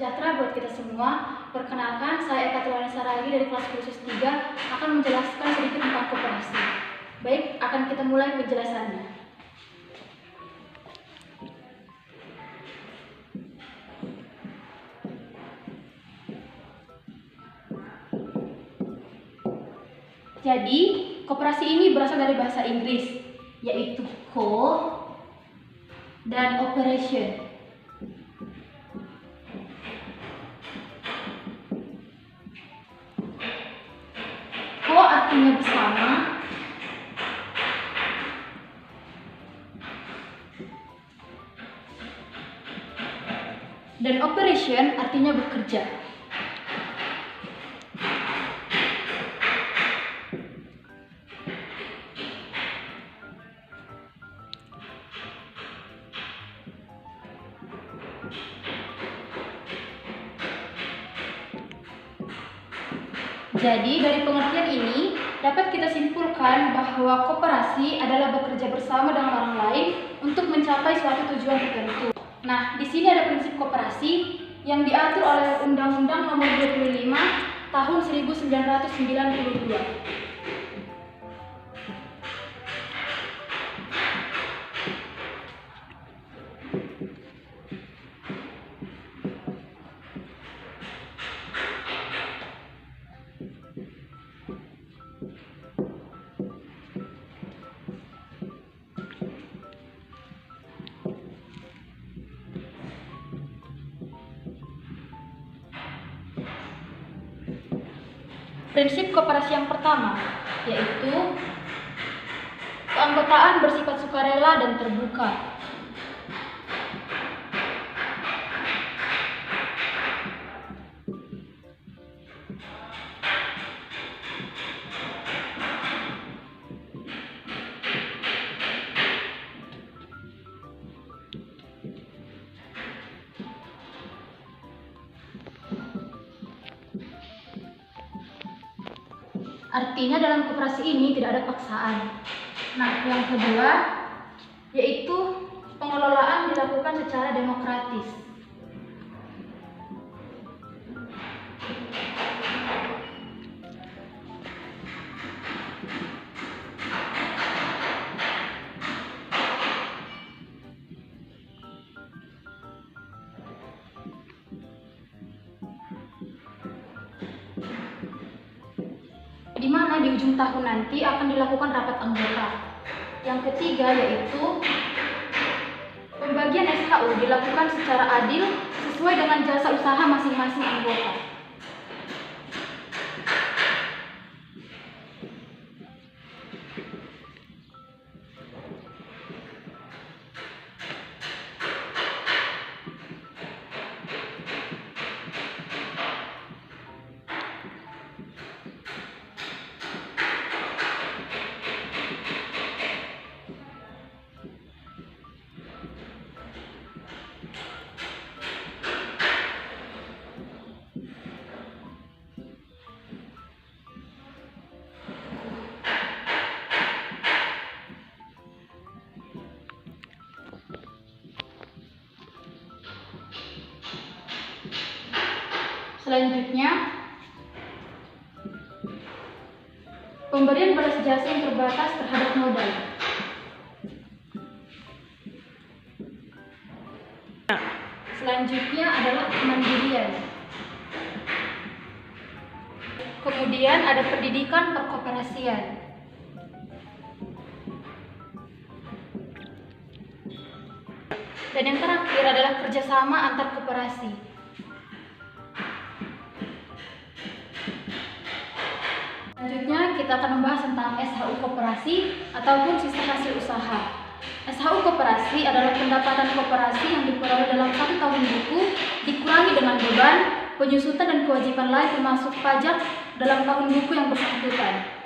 sejahtera buat kita semua. Perkenalkan, saya Eka Triwani Saragi dari kelas kursus 3 akan menjelaskan sedikit tentang koperasi. Baik, akan kita mulai penjelasannya. Jadi, koperasi ini berasal dari bahasa Inggris, yaitu co dan operation. Co artinya bersama, dan operation artinya bekerja. Jadi, dari pengertian ini dapat kita simpulkan bahwa koperasi adalah bekerja bersama dengan orang lain untuk mencapai suatu tujuan tertentu. Nah, di sini ada prinsip koperasi yang diatur oleh Undang-Undang Nomor 25 Tahun 1992. Prinsip koperasi yang pertama yaitu keanggotaan bersifat sukarela dan terbuka. Artinya dalam koperasi ini tidak ada paksaan. Nah, yang kedua yaitu pengelolaan dilakukan secara demokratis. Di mana di ujung tahun nanti akan dilakukan rapat anggota. Yang ketiga yaitu pembagian SHU dilakukan secara adil sesuai dengan jasa usaha masing-masing anggota. Selanjutnya, pemberian balas jasa yang terbatas terhadap modal. Selanjutnya adalah kemandirian. Kemudian ada pendidikan perkoperasian. Dan yang terakhir adalah kerjasama antar koperasi. Selanjutnya kita akan membahas tentang SHU koperasi ataupun sistem hasil usaha. SHU koperasi adalah pendapatan koperasi yang diperoleh dalam 1 tahun buku dikurangi dengan beban, penyusutan dan kewajiban lain termasuk pajak dalam tahun buku yang bersangkutan.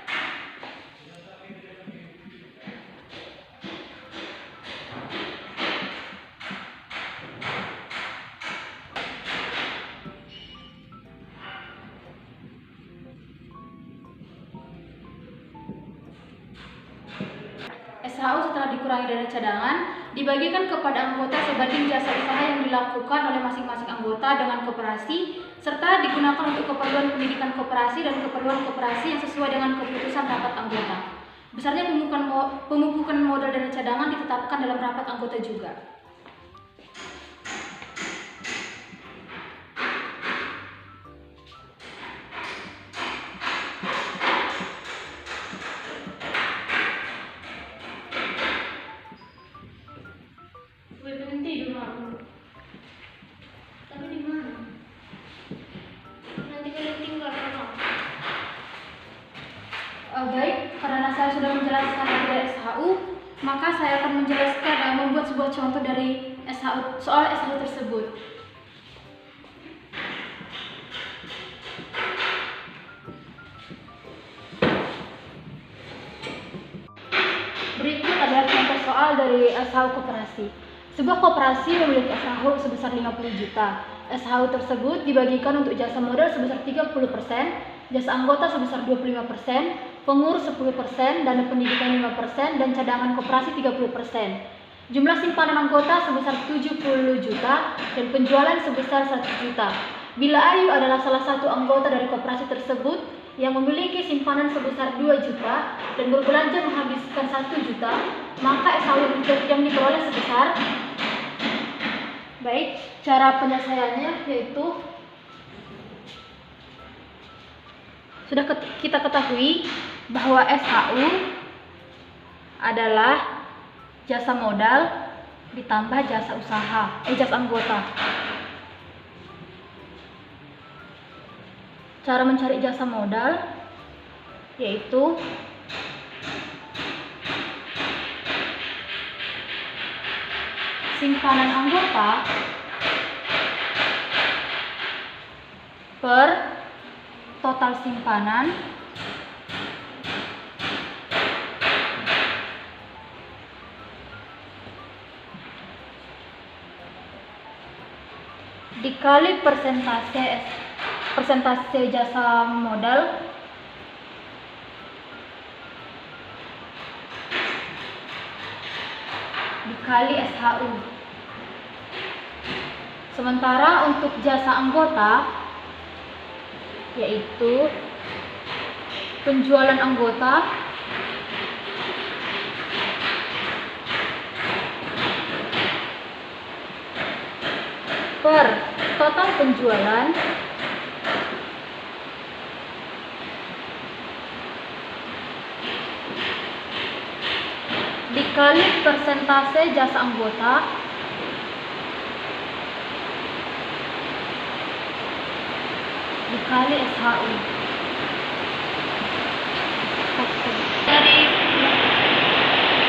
SHU setelah dikurangi dana cadangan dibagikan kepada anggota sebanding jasa usaha yang dilakukan oleh masing-masing anggota dengan koperasi, serta digunakan untuk keperluan pendidikan koperasi dan keperluan koperasi yang sesuai dengan keputusan rapat anggota. Besarnya pemupukan modal dana cadangan ditetapkan dalam rapat anggota juga. Berhenti dulu aku. Tapi di mana? Nanti kalian tinggal kan? Baik, karena saya sudah menjelaskan dari SHU, maka saya akan menjelaskan membuat sebuah contoh dari SHU, soal SHU tersebut. Berikut adalah contoh soal dari SHU koperasi. Sebuah koperasi memiliki SHU sebesar 50 juta. SHU tersebut dibagikan untuk jasa modal sebesar 30%, jasa anggota sebesar 25%, pengurus 10%, dana pendidikan 5%, dan cadangan koperasi 30%. Jumlah simpanan anggota sebesar 70 juta dan penjualan sebesar 100 juta. Bila Ayu adalah salah satu anggota dari koperasi tersebut yang memiliki simpanan sebesar 2 juta dan berbelanja menghabiskan 1 juta, maka SHU yang diperoleh sebesar. Baik, cara penyelesaiannya yaitu sudah kita ketahui bahwa SHU adalah jasa modal ditambah jasa usaha, jasa anggota. Cara mencari jasa modal yaitu simpanan anggota per total simpanan dikali persentase jasa modal dikali SHU. Sementara untuk jasa anggota yaitu penjualan anggota per total penjualan dikali persentase jasa anggota dikali SHU.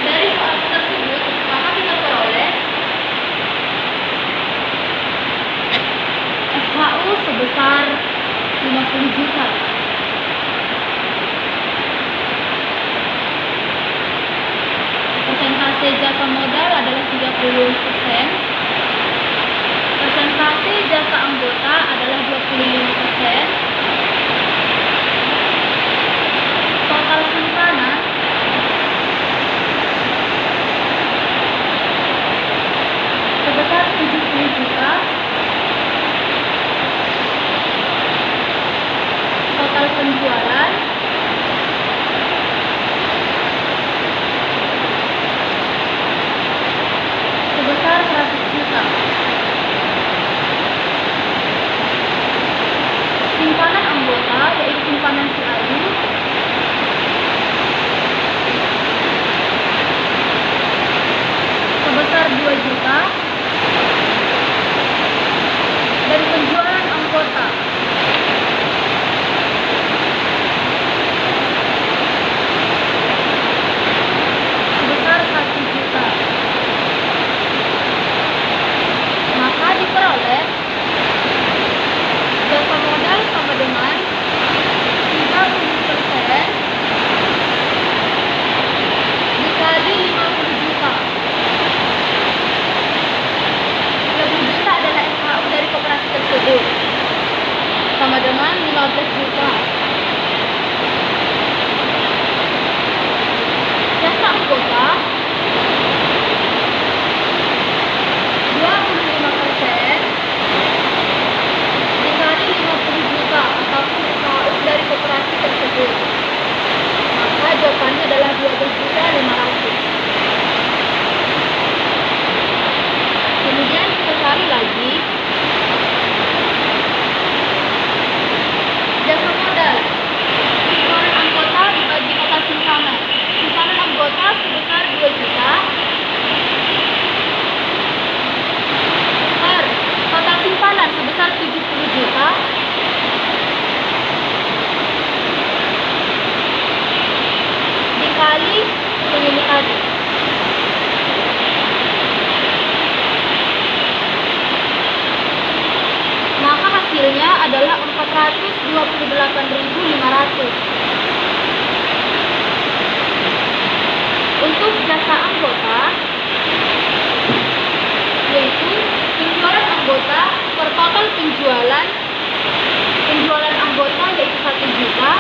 Dari soal tersebut maka kita peroleh SHU sebesar 50 juta. Persentase jasa modal adalah 30%. Persentase jasa anggota adalah 25%. Total simpanan sebesar 70 juta. Total penjualan sebesar 100 juta. Simpanan anggota yaitu simpanan si Ayu sebesar 2 juta dan penjualan anggota sebesar 1 juta. Maka diperoleh jasa modal sama dengan 30% dikali 50 juta. 30 juta adalah SHU dari koperasi tersebut, sama dengan 15 juta. Jasa anggota adalah 428.500. Untuk jasa anggota, yaitu penjualan anggota per total penjualan anggota yaitu 1 juta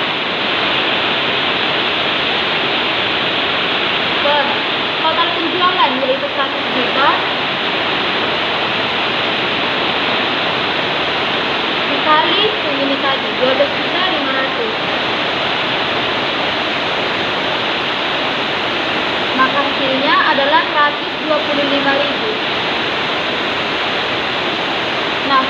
per total penjualan yaitu 100 juta dikali yang ini tadi 12.500, maka hasilnya adalah 125.000. Nah,